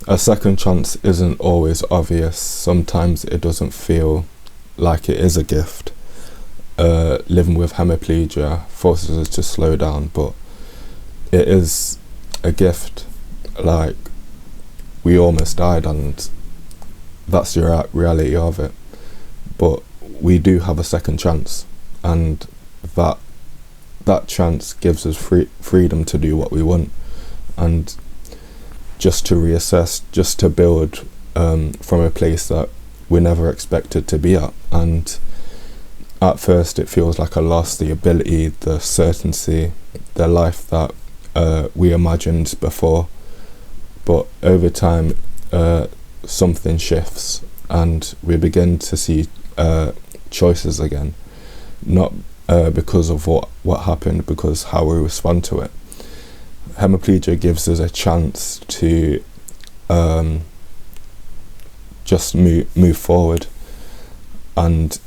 a second chance isn't always obvious. Sometimes it doesn't feel like it is a gift. Living with hemiplegia forces us to slow down, but it is a gift. Like, we almost died, and that's the reality of it. But we do have a second chance, and that chance gives us freedom to do what we want, and just to reassess, just to build from a place that we never expected to be at. And at first it feels like a loss, the ability, the certainty, the life that we imagined before. But over time something shifts, and we begin to see choices again, not because of what happened, because how we respond to it. Hemiplegia gives us a chance to just move forward, and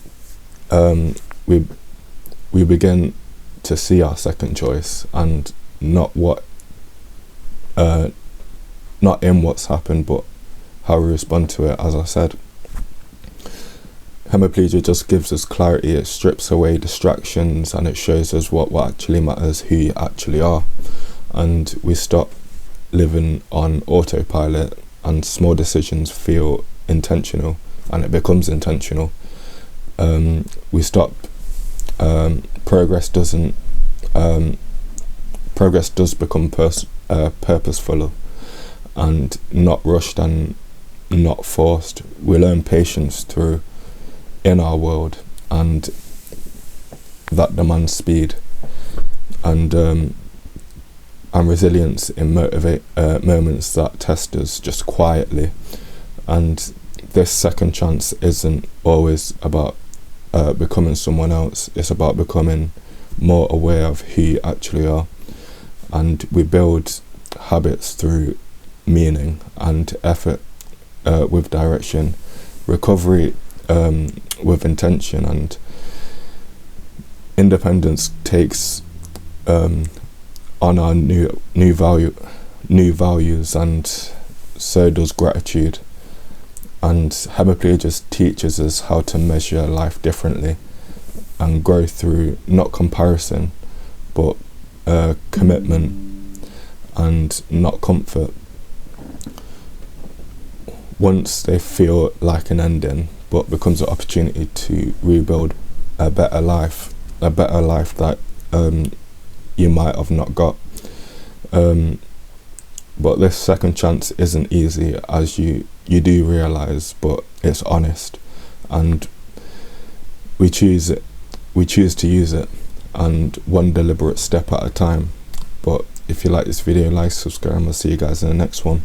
we begin to see our second choice, and not in what's happened, but how we respond to it. As I said, hemiplegia just gives us clarity. It strips away distractions, and it shows us what actually matters, who you actually are. And we stop living on autopilot, and small decisions feel intentional, and it becomes intentional. We stop progress does become purposeful, and not rushed and not forced. We learn patience through in our world, and that demands speed, and resilience in moments that test us just quietly. And this second chance isn't always about becoming someone else. It's about becoming more aware of who you actually are. And we build habits through meaning, and effort with direction, recovery with intention, and independence takes on our new values, and so does gratitude. And hemiplegia teaches us how to measure life differently and grow through not comparison, but commitment, and not comfort. Once they feel like an ending, but becomes an opportunity to rebuild a better life that you might have not got. But this second chance isn't easy, as you do realise, but it's honest, and we choose to use it, and one deliberate step at a time. But if you like this video, like, subscribe, and I'll see you guys in the next one.